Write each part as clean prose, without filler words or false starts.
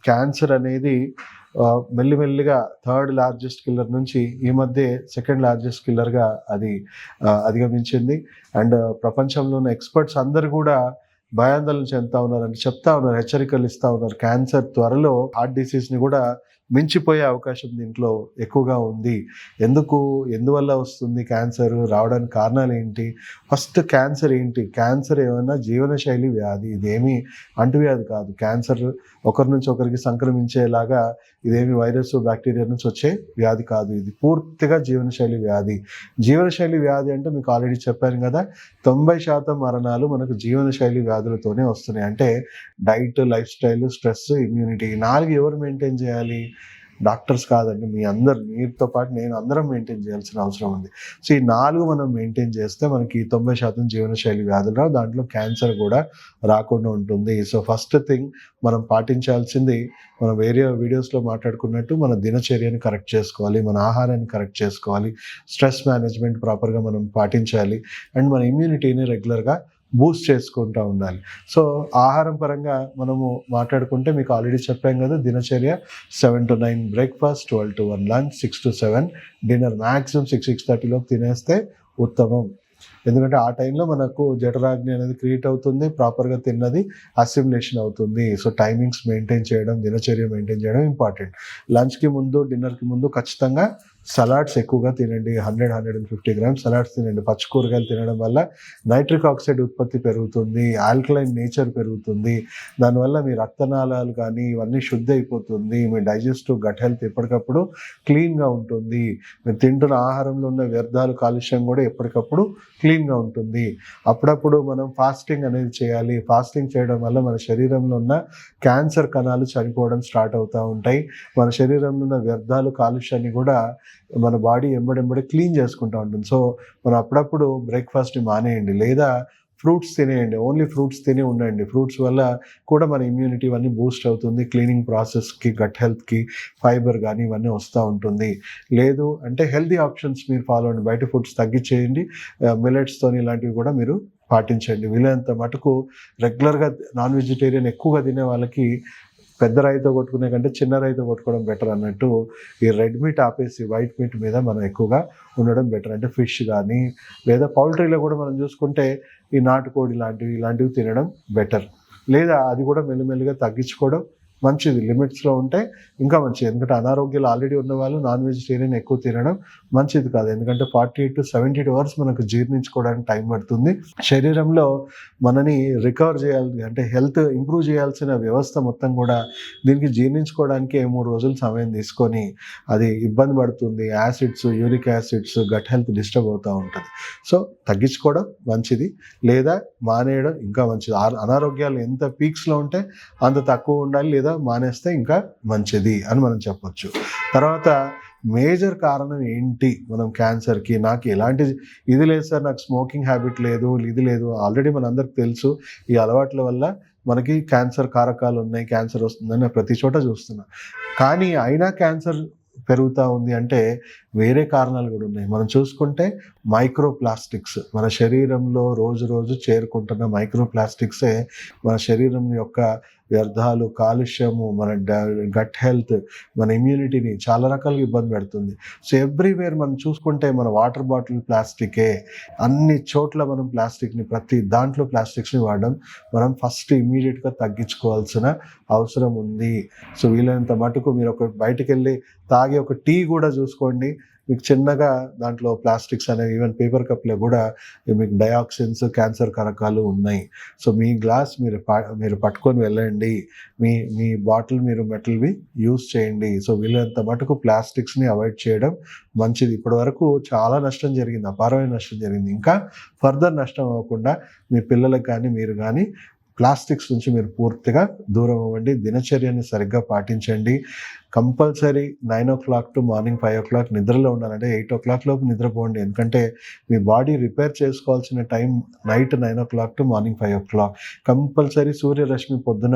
Cancer అనేది మెల్లిమెల్లిగా third largest killer నుంచి ఈ మధ్య సెకండ్ లార్జెస్ట్ కిల్లర్గా అది అధిగమించింది. అండ్ ప్రపంచంలో ఉన్న ఎక్స్పర్ట్స్ అందరూ కూడా భయాందోళన చెందుతా ఉన్నారు, అంటే చెప్తా ఉన్నారు, హెచ్చరికలు ఇస్తూ ఉన్నారు. క్యాన్సర్ త్వరలో హార్ట్ డిసీజ్ని కూడా మించిపోయే అవకాశం దీంట్లో ఎక్కువగా ఉంది. ఎందువల్ల వస్తుంది క్యాన్సర్, రావడానికి కారణాలు ఏంటి? ఫస్ట్ క్యాన్సర్ ఏంటి? క్యాన్సర్ ఏమైనా జీవనశైలి వ్యాధి, ఇదేమి అంటువ్యాధి కాదు. క్యాన్సర్ ఒకరి నుంచి ఒకరికి సంక్రమించేలాగా ఇదేమి వైరస్ బ్యాక్టీరియా నుంచి వచ్చే వ్యాధి కాదు. ఇది పూర్తిగా జీవనశైలి వ్యాధి. జీవనశైలి వ్యాధి అంటే మీకు ఆల్రెడీ చెప్పాను కదా, 90% మరణాలు మనకు జీవనశైలి వ్యాధులతోనే వస్తున్నాయి. అంటే diet, life style, stress, immunity, 4 ఎవరు మెయింటైన్ చేయాలి? డాక్టర్స్ కాదండి, మీతో పాటు నేను అందరం మెయింటైన్ చేయాల్సిన అవసరం ఉంది. సో ఈ 4 మనం మెయింటైన్ చేస్తే మనకి 90% జీవనశైలి వ్యాధులు రావు, దాంట్లో క్యాన్సర్ కూడా రాకుండా ఉంటుంది. సో ఫస్ట్ థింగ్ మనం పాటించాల్సింది, మనం వేరే వీడియోస్లో మాట్లాడుకున్నట్టు మన దినచర్యని కరెక్ట్ చేసుకోవాలి, మన ఆహారాన్ని కరెక్ట్ చేసుకోవాలి, స్ట్రెస్ మేనేజ్మెంట్ ప్రాపర్గా మనం పాటించాలి, అండ్ మన ఇమ్యూనిటీని రెగ్యులర్గా బూస్ట్ చేసుకుంటూ ఉండాలి. సో ఆహారం పరంగా మనము మాట్లాడుకుంటే మీకు ఆల్రెడీ చెప్పాం కదా, దినచర్య 7 to 9 breakfast, 12 to 1 lunch, 6 to 7 dinner, maximum 6-6:30లోపు తినేస్తే ఉత్తమం. ఎందుకంటే ఆ టైంలో మనకు జఠరాగ్ని అనేది క్రియేట్ అవుతుంది, ప్రాపర్గా తిన్నది అసిమిలేషన్ అవుతుంది. సో టైమింగ్స్ మెయింటైన్ చేయడం, దినచర్య మెయింటైన్ చేయడం ఇంపార్టెంట్. లంచ్కి ముందు, డిన్నర్కి ముందు ఖచ్చితంగా సలాడ్స్ ఎక్కువగా తినండి. 100-150 గ్రామ్స్ సలాడ్స్ తినండి. పచ్చి కూరగాయలు తినడం వల్ల నైట్రిక్ ఆక్సైడ్ ఉత్పత్తి పెరుగుతుంది, ఆల్కలైన్ నేచర్ పెరుగుతుంది. దానివల్ల మీ రక్తనాళాలు కానీ ఇవన్నీ శుద్ధి అయిపోతుంది. మీ డైజెస్టివ్ గట్ హెల్త్ ఎప్పటికప్పుడు క్లీన్గా ఉంటుంది. మీరు తింటున్న ఆహారంలో ఉన్న వ్యర్థాలు, కాలుష్యం కూడా ఎప్పటికప్పుడు క్లీన్గా ఉంటుంది. అప్పుడప్పుడు మనం ఫాస్టింగ్ అనేది చేయాలి. ఫాస్టింగ్ చేయడం వల్ల మన శరీరంలో ఉన్న క్యాన్సర్ కణాలు చనిపోవడం స్టార్ట్ అవుతూ ఉంటాయి. మన శరీరంలో ఉన్న వ్యర్థాలు, కాలుష్యాన్ని కూడా మన బాడీ ఎంబడెంబడి క్లీన్ చేసుకుంటూ ఉంటుంది. సో మనం అప్పుడప్పుడు బ్రేక్ఫాస్ట్ని మానేయండి, లేదా ఫ్రూట్స్ తినేయండి. ఓన్లీ ఫ్రూట్స్ తిని ఉండండి. ఫ్రూట్స్ వల్ల కూడా మన ఇమ్యూనిటీ ఇవన్నీ బూస్ట్ అవుతుంది. క్లీనింగ్ ప్రాసెస్కి, గట్ హెల్త్కి, ఫైబర్ కానీ ఇవన్నీ వస్తూ ఉంటుంది. లేదు అంటే హెల్తీ ఆప్షన్స్ మీరు ఫాలో అవ్వండి. బయట ఫుడ్స్ తగ్గించేయండి. మిల్లెట్స్తో ఇలాంటివి కూడా మీరు పాటించండి. వీలైనంత మటుకు రెగ్యులర్గా నాన్ వెజిటేరియన్ ఎక్కువగా తినే వాళ్ళకి పెద్ద రాయితో కొట్టుకునే కంటే చిన్న రాయితో కొట్టుకోవడం బెటర్ అన్నట్టు, ఈ రెడ్ మీట్ ఆపేసి వైట్ మీట్ మీద మనం ఎక్కువగా ఉండడం బెటర్. అంటే ఫిష్ కానీ, లేదా పౌల్ట్రీలో కూడా మనం చూసుకుంటే ఈ నాటుకోడి ఇలాంటివి తినడం బెటర్. లేదా అది కూడా మెల్లిమెల్లిగా తగ్గించుకోవడం మంచిది. లిమిట్స్లో ఉంటే ఇంకా మంచిది. ఎందుకంటే అనారోగ్యాలు ఆల్రెడీ ఉన్న వాళ్ళు నాన్ వెజిటేరియన్ ఎక్కువ తినడం మంచిది కాదు. ఎందుకంటే 48 to 72 అవర్స్ మనకు జీర్ణించుకోవడానికి టైం పడుతుంది. శరీరంలో మనని రికవర్ చేయాలి అంటే హెల్త్ ఇంప్రూవ్ చేయాల్సిన వ్యవస్థ మొత్తం కూడా దీనికి జీర్ణించుకోవడానికి 3 రోజులు సమయం తీసుకొని అది ఇబ్బంది పడుతుంది. Acids, uric acids, gut health disturb అవుతూ ఉంటుంది. సో తగ్గించుకోవడం మంచిది, లేదా మానేయడం ఇంకా మంచిది. అనారోగ్యాలు ఎంత పీక్స్లో ఉంటే అంత తక్కువ ఉండాలి, లేదా మానేస్తే ఇంకా మంచిది అని మనం చెప్పొచ్చు. తర్వాత మేజర్ కారణం ఏంటి మనం క్యాన్సర్కి? నాకు ఎలాంటి ఇది లేదు సార్, నాకు స్మోకింగ్ హ్యాబిట్ లేదు, ఇది లేదు. ఆల్రెడీ మనందరికి తెలుసు ఈ అలవాట్ల వల్ల మనకి క్యాన్సర్ కారకాలు ఉన్నాయి, క్యాన్సర్ వస్తుందని ప్రతి చోట చూస్తున్నా. కానీ అయినా క్యాన్సర్ పెరుగుతూ ఉంది అంటే వేరే కారణాలు కూడా ఉన్నాయి. మనం చూసుకుంటే మైక్రో ప్లాస్టిక్స్, మన శరీరంలో రోజు చేరుకుంటున్న మైక్రో ప్లాస్టిక్సే మన శరీరం యొక్క వ్యర్థాలు, కాలుష్యము, మన గట్ హెల్త్, మన ఇమ్యూనిటీని చాలా రకాలుగా ఇబ్బంది పెడుతుంది. సో ఎవ్రీవేర్ మనం చూసుకుంటే మన వాటర్ బాటిల్ ప్లాస్టికే, అన్ని చోట్ల మనం ప్లాస్టిక్ని, ప్రతి దాంట్లో ప్లాస్టిక్స్ని వాడడం మనం ఫస్ట్ ఇమ్మీడియట్గా తగ్గించుకోవాల్సిన అవసరం ఉంది. సో వీలైనంత మటుకు మీరు బయటకు వెళ్ళి తాగే ఒక టీ కూడా చూసుకోండి, మీకు చిన్నగా దాంట్లో ప్లాస్టిక్స్ అనేవి, ఈవెన్ పేపర్ కప్లో కూడా మీకు డయాక్సిన్స్, క్యాన్సర్ కారకాలు ఉన్నాయి. సో మీ గ్లాస్ మీరు పట్టుకొని వెళ్ళండి, మీ బాటిల్ మీరు మెటల్వి యూజ్ చేయండి. సో వీళ్ళంత మటుకు ప్లాస్టిక్స్ని అవాయిడ్ చేయడం మంచిది. ఇప్పటి వరకు చాలా నష్టం జరిగింది, అపారమైన నష్టం జరిగింది. ఇంకా ఫర్దర్ నష్టం అవ్వకుండా మీ పిల్లలకు కానీ మీరు కానీ ప్లాస్టిక్స్ నుంచి మీరు పూర్తిగా దూరం అవ్వండి. దినచర్యని సరిగ్గా పాటించండి. Compulsory 9 o'clock to morning 5 o'clock నిద్రలో ఉండాలంటే 8 o'clock లోపు నిద్రపోండి. ఎందుకంటే మీ బాడీ రిపేర్ చేసుకోవాల్సిన time night 9 o'clock to morning 5 o'clock. Compulsory సూర్యరశ్మి పొద్దున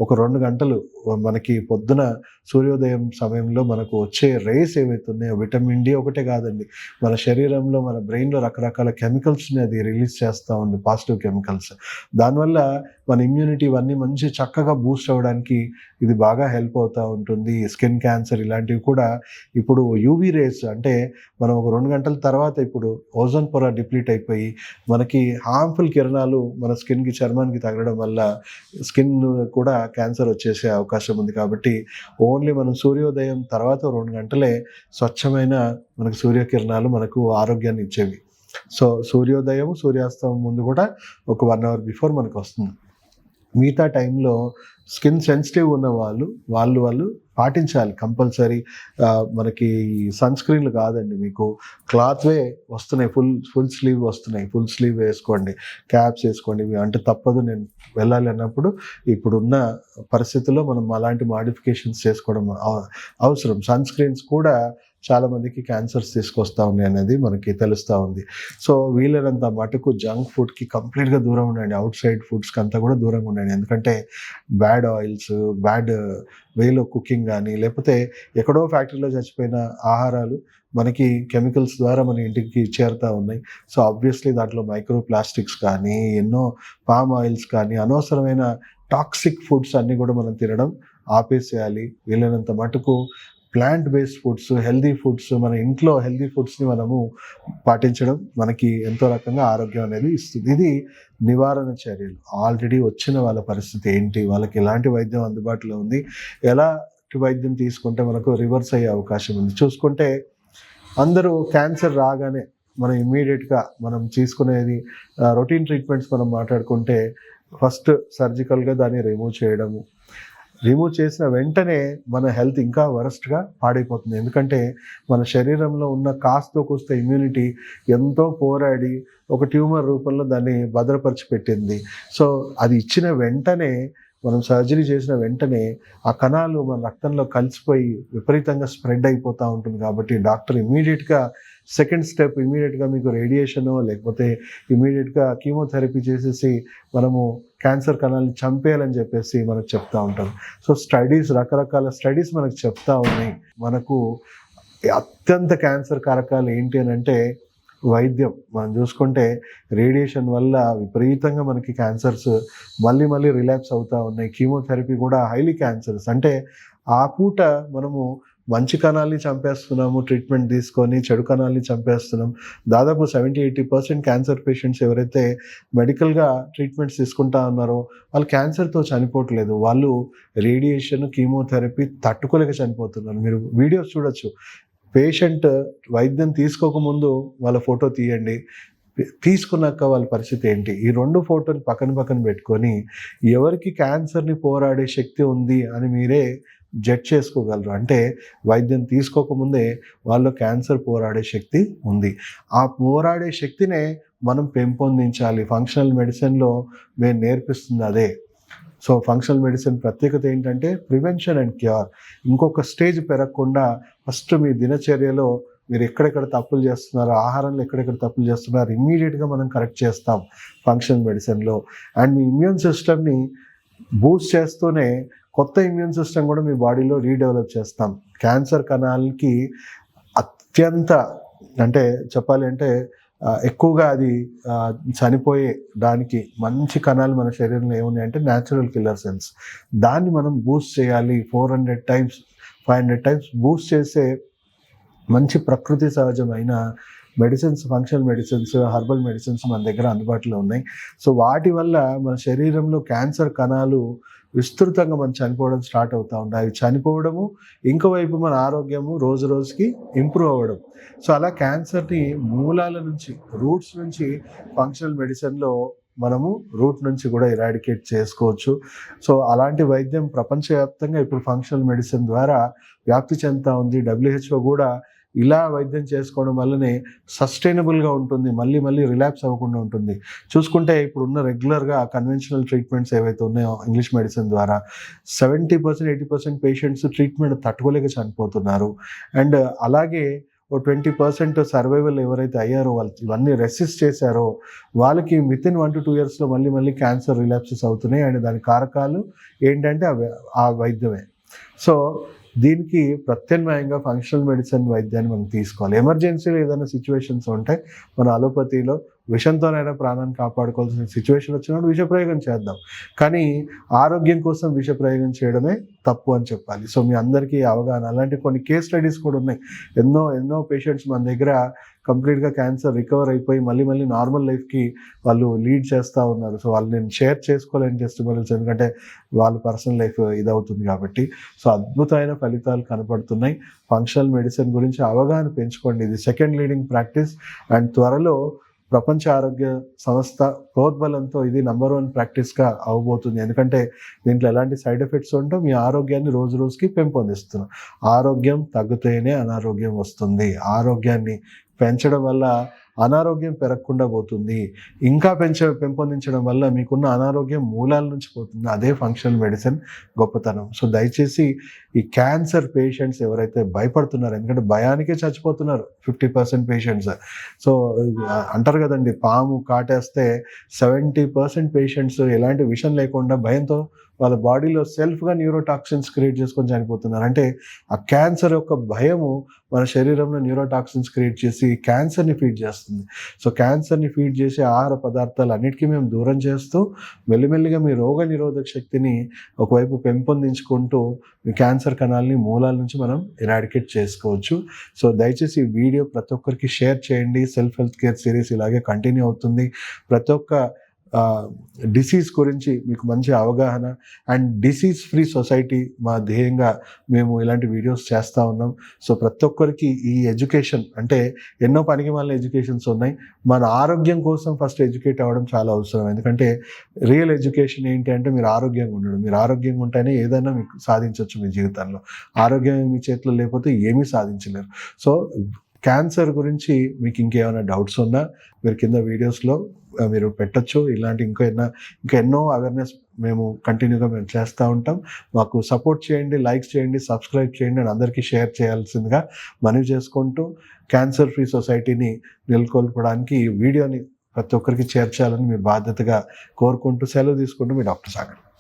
ఒక 2 గంటలు, మనకి పొద్దున సూర్యోదయం సమయంలో మనకు వచ్చే రేస్ ఏవైతే ఉన్నాయో, విటమిన్ డి ఒకటే కాదండి, మన శరీరంలో, మన బ్రెయిన్లో రకరకాల కెమికల్స్ని అది రిలీజ్ చేస్తూ ఉంది, పాజిటివ్ కెమికల్స్. దానివల్ల మన ఇమ్యూనిటీ ఇవన్నీ మంచి చక్కగా బూస్ట్ అవ్వడానికి ఇది బాగా హెల్ప్ అవుతూ ఉంటుంది. స్కిన్ క్యాన్సర్ ఇలాంటివి కూడా ఇప్పుడు యూవీ రేస్ అంటే మనం ఒక 2 గంటల తర్వాత ఇప్పుడు ఓజోన్ పొర డిప్లీట్ అయిపోయి మనకి హార్మ్ఫుల్ కిరణాలు మన స్కిన్కి చర్మానికి తగలడం వల్ల స్కిన్ కూడా క్యాన్సర్ వచ్చేసే అవకాశం ఉంది. కాబట్టి ఓన్లీ మనం సూర్యోదయం తర్వాత 2 గంటలే స్వచ్ఛమైన మనకు సూర్యకిరణాలు మనకు ఆరోగ్యాన్ని ఇచ్చేవి. సో సూర్యోదయం సూర్యాస్తమం ముందు కూడా ఒక 1 అవర్ బిఫోర్ మనకు వస్తుంది. మిగతా టైంలో స్కిన్ సెన్సిటివ్ ఉన్న వాళ్ళు పాటించాలి కంపల్సరీ. మనకి సన్ స్క్రీన్లు కాదండి, మీకు క్లాత్వే వస్తున్నాయి, ఫుల్ స్లీవ్ వస్తున్నాయి, ఫుల్ స్లీవ్ వేసుకోండి, క్యాప్స్ వేసుకోండి. ఇవి అంటే తప్పదు, నేను వెళ్ళాలి అన్నప్పుడు ఇప్పుడున్న పరిస్థితుల్లో మనం అలాంటి మాడిఫికేషన్స్ చేసుకోవడం అవసరం. సన్ స్క్రీన్స్ కూడా చాలామందికి క్యాన్సర్స్ తీసుకొస్తూ ఉన్నాయి అనేది మనకి తెలుస్తూ ఉంది. సో వీలైనంత మటుకు జంక్ ఫుడ్కి కంప్లీట్గా దూరం ఉండండి, అవుట్ సైడ్ ఫుడ్స్కి అంతా కూడా దూరంగా ఉండండి. ఎందుకంటే బ్యాడ్ ఆయిల్స్, బ్యాడ్ వేలో కుకింగ్ కానీ, లేకపోతే ఎక్కడో ఫ్యాక్టరీలో చచ్చిపోయిన ఆహారాలు మనకి కెమికల్స్ ద్వారా మన ఇంటికి చేరుతూ ఉన్నాయి. సో ఆబ్వియస్లీ దాంట్లో మైక్రో ప్లాస్టిక్స్ కానీ, ఎన్నో పామ్ ఆయిల్స్ కానీ, అనవసరమైన టాక్సిక్ ఫుడ్స్ అన్నీ కూడా మనం తినడం ఆపేసేయాలి. వీలైనంత మటుకు plant based foods, healthy foods, మన ఇంట్లో హెల్దీ ఫుడ్స్ని మనము పాటించడం మనకి ఎంతో రకంగా ఆరోగ్యం అనేది ఇస్తుంది. ఇది నివారణ చర్యలు. ఆల్రెడీ వచ్చిన వాళ్ళ పరిస్థితి ఏంటి, వాళ్ళకి ఎలాంటి వైద్యం అందుబాటులో ఉంది, ఎలాంటి వైద్యం తీసుకుంటే మనకు రివర్స్ అయ్యే అవకాశం ఉంది. చూసుకుంటే అందరూ క్యాన్సర్ రాగానే మనం ఇమ్మీడియట్గా మనం తీసుకునేది రొటీన్ ట్రీట్మెంట్స్ మనం మాట్లాడుకుంటే ఫస్ట్ సర్జికల్గా దాన్ని రిమూవ్ చేసిన వెంటనే మన హెల్త్ ఇంకా వరస్ట్గా పాడైపోతుంది. ఎందుకంటే మన శరీరంలో ఉన్న కాస్తో కూస్త ఇమ్యూనిటీ ఎంతో పోరాడి ఒక ట్యూమర్ రూపంలో దాన్ని భద్రపరిచి పెట్టింది. సో అది ఇచ్చిన వెంటనే, మనం సర్జరీ చేసిన వెంటనే ఆ కణాలు మన రక్తంలో కలిసిపోయి విపరీతంగా స్ప్రెడ్ అయిపోతూ ఉంటుంది. కాబట్టి డాక్టర్ ఇమ్మీడియట్గా సెకండ్ స్టెప్ ఇమ్మీడియట్గా మీకు రేడియేషను లేకపోతే ఇమ్మీడియట్గా కీమోథెరపీ చేసేసి మనము క్యాన్సర్ కణాలను చంపేయాలని చెప్పేసి మనకు చెప్తూ ఉంటారు. సో రకరకాల స్టడీస్ మనకు చెప్తా ఉన్నాయి. మనకు అత్యంత క్యాన్సర్ కారకాలు ఏంటి అని అంటే వైద్యం. మనం చూసుకుంటే రేడియేషన్ వల్ల విపరీతంగా మనకి క్యాన్సర్స్ మళ్ళీ రిలాప్స్ అవుతూ ఉన్నాయి. కీమోథెరపీ కూడా హైలీ క్యాన్సర్స్. అంటే ఆ పూట మనము మంచి కణాలని చంపేస్తున్నాము, ట్రీట్మెంట్ తీసుకొని చెడు కణాలని చంపేస్తున్నాం. దాదాపు 70-80% క్యాన్సర్ పేషెంట్స్ ఎవరైతే మెడికల్గా ట్రీట్మెంట్స్ తీసుకుంటా ఉన్నారో వాళ్ళు క్యాన్సర్తో చనిపోవట్లేదు, వాళ్ళు రేడియేషన్ కీమోథెరపీ తట్టుకోలేక చనిపోతున్నారు. మీరు వీడియోస్ చూడొచ్చు. పేషెంట్ వైద్యం తీసుకోకముందు వాళ్ళ ఫోటో తీయండి, తీసుకున్నాక వాళ్ళ పరిస్థితి ఏంటి. ఈ 2 ఫోటోలు పక్కన పెట్టుకొని ఎవరికి క్యాన్సర్ని పోరాడే శక్తి ఉంది అని మీరే జడ్జ్ చేసుకోగలరు. అంటే వైద్యం తీసుకోకముందే వాళ్ళు క్యాన్సర్ పోరాడే శక్తి ఉంది. ఆ పోరాడే శక్తినే మనం పెంపొందించాలి. ఫంక్షనల్ మెడిసిన్లో మేము నేర్పిస్తుంది అదే. సో ఫంక్షనల్ మెడిసిన్ ప్రత్యేకత ఏంటంటే ప్రివెన్షన్ అండ్ క్యూర్. ఇంకొక స్టేజ్ పెరగకుండా ఫస్ట్ మీ దినచర్యలో మీరు ఎక్కడెక్కడ తప్పులు చేస్తున్నారు, ఆహారంలో ఎక్కడెక్కడ తప్పులు చేస్తున్నారు, ఇమ్మీడియట్గా మనం కరెక్ట్ చేస్తాం ఫంక్షనల్ మెడిసిన్లో. అండ్ మీ ఇమ్యూన్ సిస్టమ్ని బూస్ట్ చేస్తూనే కొత్త ఇమ్యూన్ సిస్టమ్ కూడా మీ బాడీలో రీడెవలప్ చేస్తాం. క్యాన్సర్ కణాలకి అత్యంత అంటే చెప్పాలి అంటే ఎక్కువగా అది చనిపోయే దానికి మంచి కణాలు మన శరీరంలో ఏమున్నాయంటే న్యాచురల్ కిల్లర్ సెల్స్. దాన్ని మనం బూస్ట్ చేయాలి. 400 times 500 times బూస్ట్ చేసే మంచి ప్రకృతి సహజమైన medicines, functional medicines, herbal medicines మన దగ్గర అందుబాటులో ఉన్నాయి. సో వాటి వల్ల మన శరీరంలో క్యాన్సర్ కణాలు విస్తృతంగా మనం చనిపోవడం స్టార్ట్ అవుతూ ఉంటాయి. అవి చనిపోవడము, ఇంకోవైపు మన ఆరోగ్యము రోజు రోజుకి ఇంప్రూవ్ అవ్వడం. సో అలా క్యాన్సర్ని మూలాల నుంచి, రూట్స్ నుంచి ఫంక్షనల్ మెడిసిన్లో మనము రూట్ నుంచి కూడా ఇరాడికేట్ చేసుకోవచ్చు. సో అలాంటి వైద్యం ప్రపంచవ్యాప్తంగా ఇప్పుడు ఫంక్షనల్ మెడిసిన్ ద్వారా వ్యాప్తి చెందుతూ ఉంది. WHO కూడా ఇలా వైద్యం చేసుకోవడం వల్లనే సస్టైనబుల్గా ఉంటుంది, మళ్ళీ రిలాప్స్ అవ్వకుండా ఉంటుంది. చూసుకుంటే ఇప్పుడున్న రెగ్యులర్గా కన్వెన్షనల్ ట్రీట్మెంట్స్ ఏవైతే ఉన్నాయో ఇంగ్లీష్ మెడిసిన్ ద్వారా 70%-80% పేషెంట్స్ ట్రీట్మెంట్ తట్టుకోలేక చనిపోతున్నారు. అండ్ అలాగే 20% సర్వైవల్ ఎవరైతే అయ్యారో, వాళ్ళు ఇవన్నీ రెసిస్ట్ చేశారో వాళ్ళకి వితిన్ 1 to 2 yearsలో మళ్ళీ క్యాన్సర్ రిలాప్సెస్ అవుతున్నాయి. అండ్ దాని కారకాలు ఏంటంటే ఆ వైద్యమే. సో దీనికి ప్రత్యామ్నాయంగా ఫంక్షనల్ మెడిసిన్ వైద్యాన్ని మనం తీసుకోవాలి. ఎమర్జెన్సీలో ఏదైనా సిచ్యువేషన్స్ ఉంటే మన అలోపతిలో విషంతోనైనా ప్రాణాన్ని కాపాడుకోవాల్సిన సిచ్యువేషన్ వచ్చినప్పుడు విషప్రయోగం చేద్దాం, కానీ ఆరోగ్యం కోసం విషప్రయోగం చేయడమే తప్పు అని చెప్పాలి. సో మీ అందరికీ అవగాహన, అలాంటి కొన్ని కేస్ స్టడీస్ కూడా ఉన్నాయి. ఎన్నో పేషెంట్స్ మన దగ్గర కంప్లీట్గా క్యాన్సర్ రికవర్ అయిపోయి మళ్ళీ నార్మల్ లైఫ్కి వాళ్ళు లీడ్ చేస్తూ ఉన్నారు. సో వాళ్ళు నేను షేర్ చేసుకోలేని టెస్టిమోనియల్స్, ఎందుకంటే వాళ్ళ పర్సనల్ లైఫ్ ఇదవుతుంది కాబట్టి. సో అద్భుతమైన ఫలితాలు కనపడుతున్నాయి. ఫంక్షనల్ మెడిసిన్ గురించి అవగాహన పెంచుకోండి. ఇది సెకండ్ లీడింగ్ ప్రాక్టీస్ అండ్ త్వరలో ప్రపంచ ఆరోగ్య సంస్థ ప్రోద్బలంతో ఇది నంబర్ 1 ప్రాక్టీస్గా అవబోతుంది. ఎందుకంటే దీంట్లో ఎలాంటి సైడ్ ఎఫెక్ట్స్ ఉంటో మీ ఆరోగ్యాన్ని రోజు రోజుకి పెంపొందిస్తున్నాం. ఆరోగ్యం తగ్గితేనే అనారోగ్యం వస్తుంది. ఆరోగ్యాన్ని పెంచడం వల్ల అనారోగ్యం పెరగకుండా పోతుంది. ఇంకా పెంపొందించడం వల్ల మీకున్న అనారోగ్యం మూలాల నుంచి పోతుంది. అదే ఫంక్షనల్ మెడిసిన్ గొప్పతనం. సో దయచేసి ఈ క్యాన్సర్ పేషెంట్స్ ఎవరైతే భయపడుతున్నారో, ఎందుకంటే భయానికే చచ్చిపోతున్నారు 50% పేషెంట్స్. సో అంటారు కదండి, పాము కాటేస్తే 70% పేషెంట్స్ ఎలాంటి విషయం లేకుండా భయంతో వాళ్ళ బాడీలో సెల్ఫ్గా న్యూరోటాక్సిన్స్ క్రియేట్ చేసుకొని చనిపోతున్నారు. అంటే ఆ క్యాన్సర్ యొక్క భయము మన శరీరంలో న్యూరోటాక్సిన్స్ క్రియేట్ చేసి క్యాన్సర్ని ఫీడ్ చేస్తుంది. సో క్యాన్సర్ని ఫీడ్ చేసే ఆహార పదార్థాలు అన్నిటికీ మేము దూరం చేస్తూ మెల్లిమెల్లిగా మీ రోగ నిరోధక శక్తిని ఒకవైపు పెంపొందించుకుంటూ మీ క్యాన్సర్ కణాలని మూలాల నుంచి మనం ఎరాడికేట్ చేసుకోవచ్చు. సో దయచేసి ఈ వీడియో ప్రతి ఒక్కరికి షేర్ చేయండి. సెల్ఫ్ హెల్త్ కేర్ సిరీస్ ఇలాగే కంటిన్యూ అవుతుంది. ప్రతి ఒక్క డిసీజ్ గురించి మీకు మంచి అవగాహన అండ్ డిసీజ్ ఫ్రీ సొసైటీ మా ధ్యేయంగా మేము ఇలాంటి వీడియోస్ చేస్తూ ఉన్నాం. సో ప్రతి ఒక్కరికి ఈ ఎడ్యుకేషన్, అంటే ఎన్నో పనికి మాలిన ఎడ్యుకేషన్స్ ఉన్నాయి. మన ఆరోగ్యం కోసం ఫస్ట్ ఎడ్యుకేట్ అవ్వడం చాలా అవసరం. ఎందుకంటే రియల్ ఎడ్యుకేషన్ ఏంటి అంటే మీరు ఆరోగ్యంగా ఉండడం. మీరు ఆరోగ్యంగా ఉంటేనే ఏదైనా మీకు సాధించవచ్చు మీ జీవితంలో. ఆరోగ్యం మీ చేతిలో లేకపోతే ఏమీ సాధించలేరు. సో క్యాన్సర్ గురించి మీకు ఇంకేమైనా డౌట్స్ ఉన్నా మీరు కింద వీడియోస్లో మీరు పెట్టచ్చు. ఇలాంటి ఇంకా ఎన్నో అవేర్నెస్ మేము కంటిన్యూగా మేము చేస్తూ ఉంటాం. మాకు సపోర్ట్ చేయండి, లైక్స్ చేయండి, సబ్స్క్రైబ్ చేయండి అండ్ అందరికీ షేర్ చేయాల్సిందిగా మనవి చేసుకుంటూ క్యాన్సర్ ఫ్రీ సొసైటీని నెలకొల్పడానికి ఈ వీడియోని ప్రతి ఒక్కరికి చేర్చాలని మీ బాధ్యతగా కోరుకుంటూ సెలవు తీసుకుంటూ మీ డాక్టర్ సాగర్.